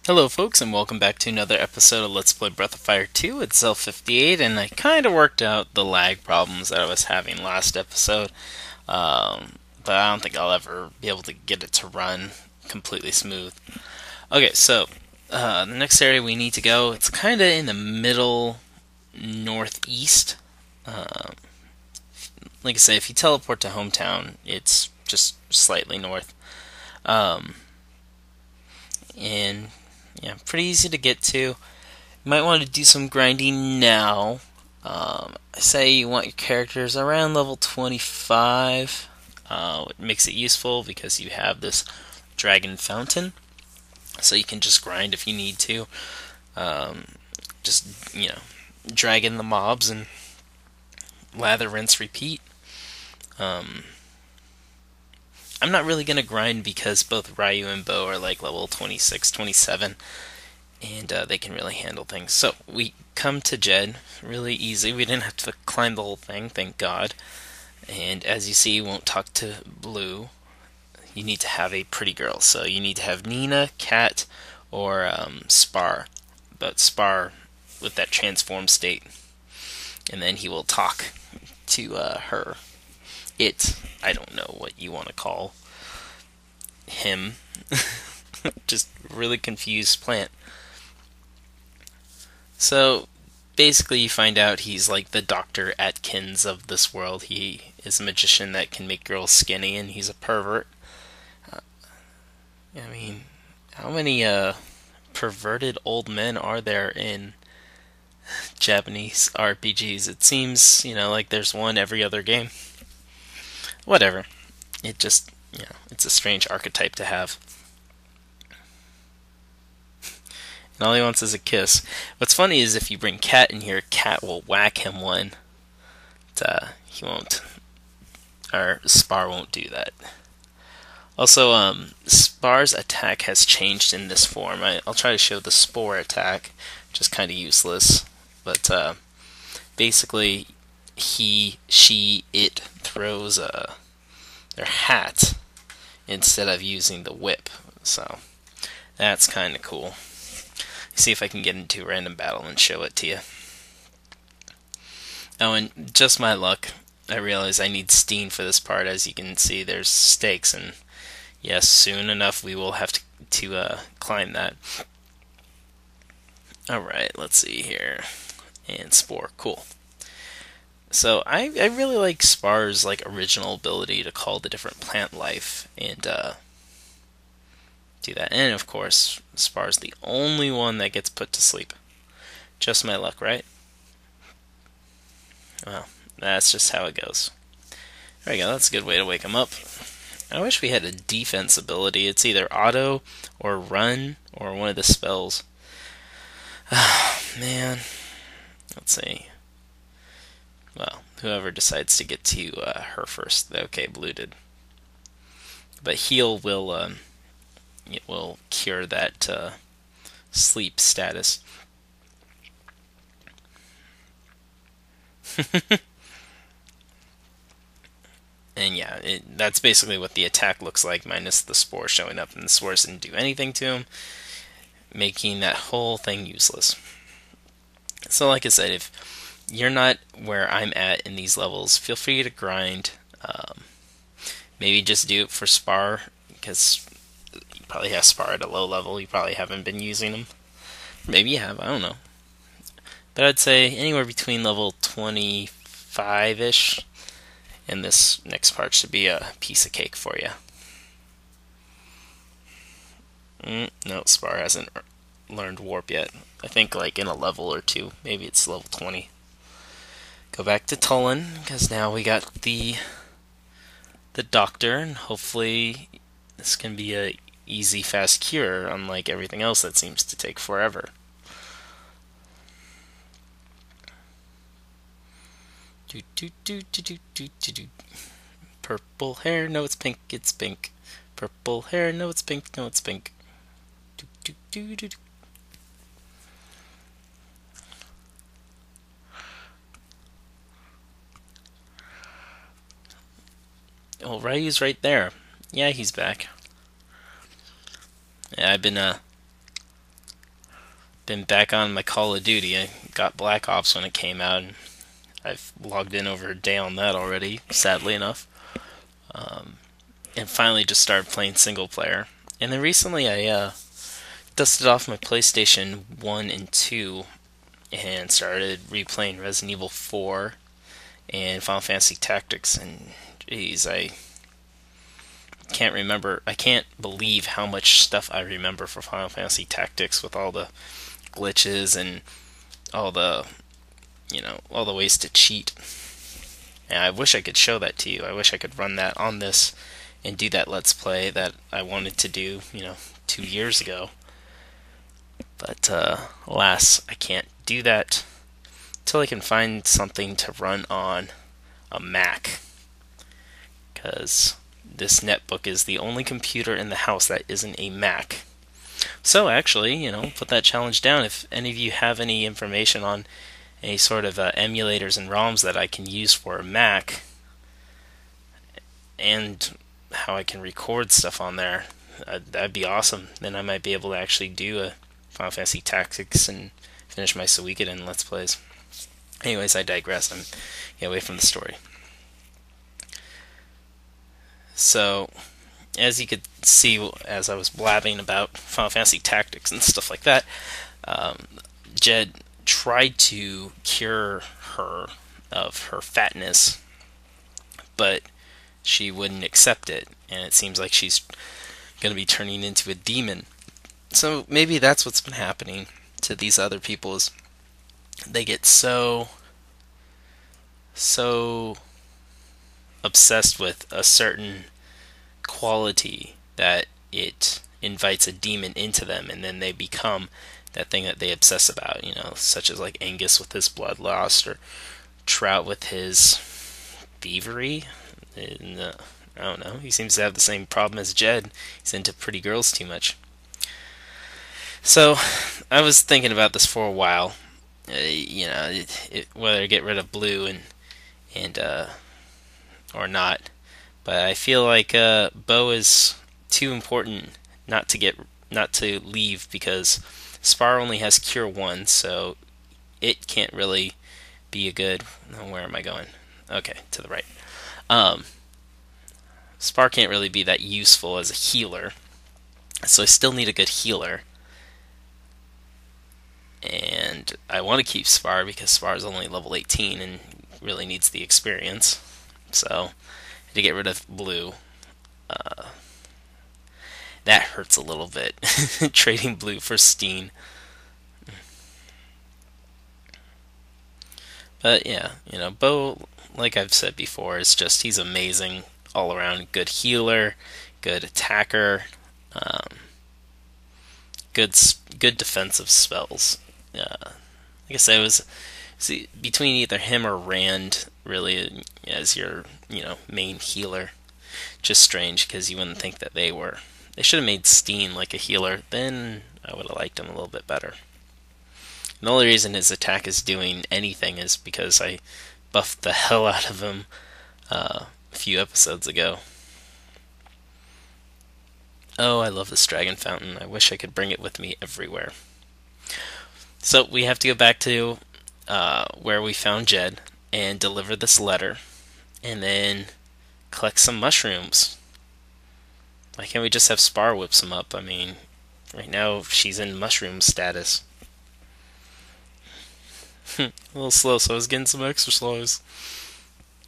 Hello folks and welcome back to another episode of Let's Play Breath of Fire 2. It's Self58 and I kind of worked out the lag problems that I was having last episode. But I don't think I'll ever be able to get it to run completely smooth. Okay, so the next area we need to go, it's kind of in the middle northeast. Uh, like I say, if you teleport to hometown, it's just slightly north. Um, and yeah, pretty easy to get to. You might want to do some grinding now. Say you want your characters around level 25. It makes it useful because you have this dragon fountain, so you can just grind if you need to. Um, just drag in the mobs and lather, rinse, repeat. Um, I'm not really gonna grind because both Ryu and Bo are like level 26, 27. And they can really handle things. So we come to Gedd really easy. We didn't have to climb the whole thing, thank God. And as you see, you won't talk to Blue. You need to have a pretty girl. So you need to have Nina, Cat, or Spar. But Spar with that transform state. And then he will talk to her. It. I don't know what you want to call him. Just really confused plant. So basically, you find out he's like the Dr. Atkins of this world. He is a magician that can make girls skinny, and he's a pervert. Uh, I mean, how many perverted old men are there in Japanese RPGs? It seems, like there's one every other game. Whatever. It just, it's a strange archetype to have. And all he wants is a kiss. What's funny is if you bring Cat in here, Cat will whack him one. But, he won't. Or Spar won't do that. Also, Spar's attack has changed in this form. I'll try to show the Spore attack, which is kind of useless. But basically, he, she, it throws their hat instead of using the whip. So that's kind of cool. See if I can get into a random battle and show it to you. Oh, and just my luck, I realize I need Steen for this part. As you can see, there's stakes, and yes, soon enough we will have to climb that. Alright, let's see here. And Spore, cool. So I really like Spar's original ability to call the different plant life and do that. And of course, Spar's the only one that gets put to sleep. Just my luck, right? Well, that's just how it goes. There we go, that's a good way to wake him up. I wish we had a defense ability. It's either auto or run or one of the spells. Man. Let's see. Well, whoever decides to get to her first. Okay, Blue did. But heal it will cure that sleep status. And yeah, that's basically what the attack looks like, minus the Spore showing up, and the Spores didn't do anything to him, making that whole thing useless. So like I said, if you're not where I'm at in these levels, feel free to grind. Maybe just do it for Spar, because you probably have Spar at a low level, you probably haven't been using them. Maybe you have, I don't know. But I'd say anywhere between level 25-ish, and this next part should be a piece of cake for you. No, Spar hasn't learned Warp yet. I think in a level or two. Maybe it's level 20. Go back to Tullen, because now we got the doctor, and hopefully this can be a easy, fast cure, unlike everything else that seems to take forever. Purple hair, no it's pink. Purple hair, no it's pink. Oh, Ryu's right there. Yeah, he's back. Yeah, I've been been back on my Call of Duty. I got Black Ops when it came out, and I've logged in over a day on that already, sadly enough. And finally just started playing single player. And then recently I dusted off my PlayStation 1 and 2 and started replaying Resident Evil 4 and Final Fantasy Tactics. And geez, I can't believe how much stuff I remember for Final Fantasy Tactics with all the glitches and all the, all the ways to cheat. And I wish I could show that to you. I wish I could run that on this and do that Let's Play that I wanted to do, 2 years ago. But alas, I can't do that until I can find something to run on a Mac. Because this netbook is the only computer in the house that isn't a Mac. So actually, put that challenge down. If any of you have any information on any sort of emulators and ROMs that I can use for a Mac, and how I can record stuff on there, that'd be awesome. Then I might be able to actually do a Final Fantasy Tactics and finish my Suikoden Let's Plays. Anyways, I digress. I'm getting away from the story. So, as you could see as I was blabbing about Final Fantasy Tactics and stuff like that, Gedd tried to cure her of her fatness, but she wouldn't accept it, and it seems like she's going to be turning into a demon. So maybe that's what's been happening to these other people, is they get so obsessed with a certain quality that it invites a demon into them, and then they become that thing that they obsess about, such as like Angus with his bloodlust, or Trout with his thievery. And, I don't know, he seems to have the same problem as Gedd. He's into pretty girls too much. So, I was thinking about this for a while, whether to get rid of Blue and or not. But I feel like Bo is too important not to leave, because Spar only has Cure 1, so it can't really be a good... Where am I going? Okay, to the right. Spar can't really be that useful as a healer, so I still need a good healer. And I want to keep Spar because Spar is only level 18 and really needs the experience. So, to get rid of Blue, that hurts a little bit. Trading Blue for Steen. But yeah, Bo, like I've said before, is just, he's amazing all around. Good healer, good attacker, good defensive spells. Like I said, it was between either him or Rand, really, as your main healer. Just strange, because you wouldn't think that they should have made Steen like a healer. Then I would have liked him a little bit better. And the only reason his attack is doing anything is because I buffed the hell out of him a few episodes ago. Oh, I love this dragon fountain. I wish I could bring it with me everywhere. So we have to go back to where we found Gedd and deliver this letter, and then collect some mushrooms. Why can't we just have Spar whip some up? I mean, right now she's in mushroom status. A little slow, so I was getting some extra slows.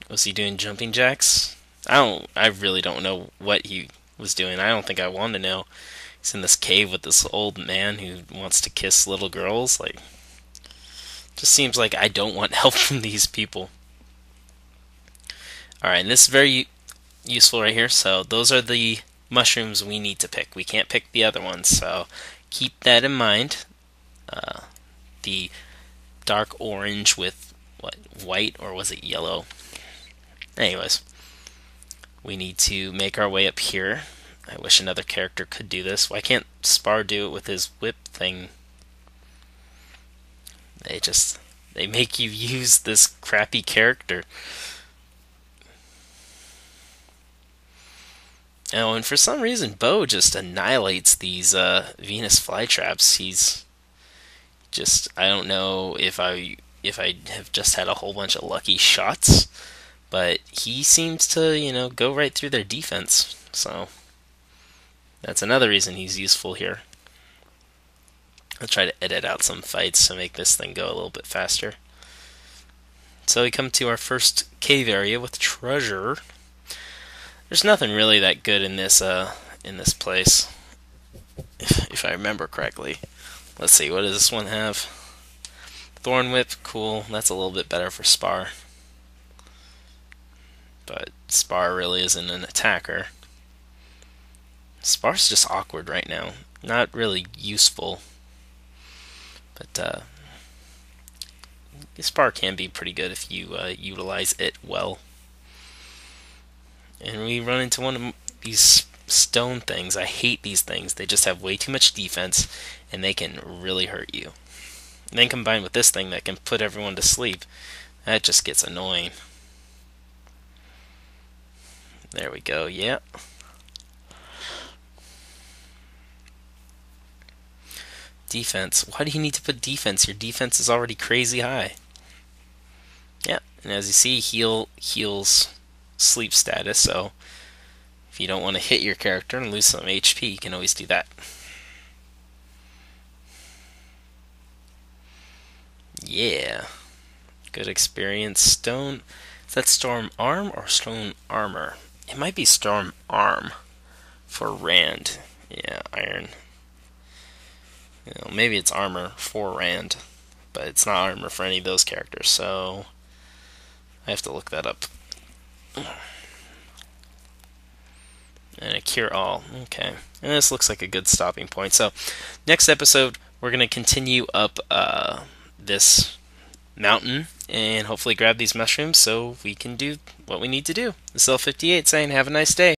Was he doing jumping jacks? I really don't know what he was doing. I don't think I want to know. He's in this cave with this old man who wants to kiss little girls. Like, just seems like I don't want help from these people. Alright, and this is very useful right here. So those are the mushrooms we need to pick. We can't pick the other ones, so keep that in mind. The dark orange with white, or was it yellow? Anyways, we need to make our way up here. I wish another character could do this. Why can't Spar do it with his whip thing? They make you use this crappy character. Oh, and for some reason, Bo just annihilates these Venus flytraps. I don't know if I have just had a whole bunch of lucky shots, but he seems to, go right through their defense. So that's another reason he's useful here. I'll try to edit out some fights to make this thing go a little bit faster. So we come to our first cave area with treasure. There's nothing really that good in this place, if I remember correctly. Let's see, what does this one have? Thorn Whip, cool. That's a little bit better for Spar. But Spar really isn't an attacker. Spar's just awkward right now. Not really useful. But Spar can be pretty good if you utilize it well. And we run into one of these stone things. I hate these things. They just have way too much defense, and they can really hurt you. And then combined with this thing that can put everyone to sleep, that just gets annoying. There we go, yeah. Defense. Why do you need to put defense? Your defense is already crazy high. Yeah, and as you see, heals sleep status, so if you don't want to hit your character and lose some HP, you can always do that. Yeah. Good experience. Stone. Is that Storm Arm or Stone Armor? It might be Storm Arm for Rand. Yeah, Iron. Maybe it's armor for Rand, but it's not armor for any of those characters, so I have to look that up. And a cure all. Okay. And this looks like a good stopping point. So, next episode, we're going to continue up this mountain and hopefully grab these mushrooms so we can do what we need to do. This is L58 saying, have a nice day.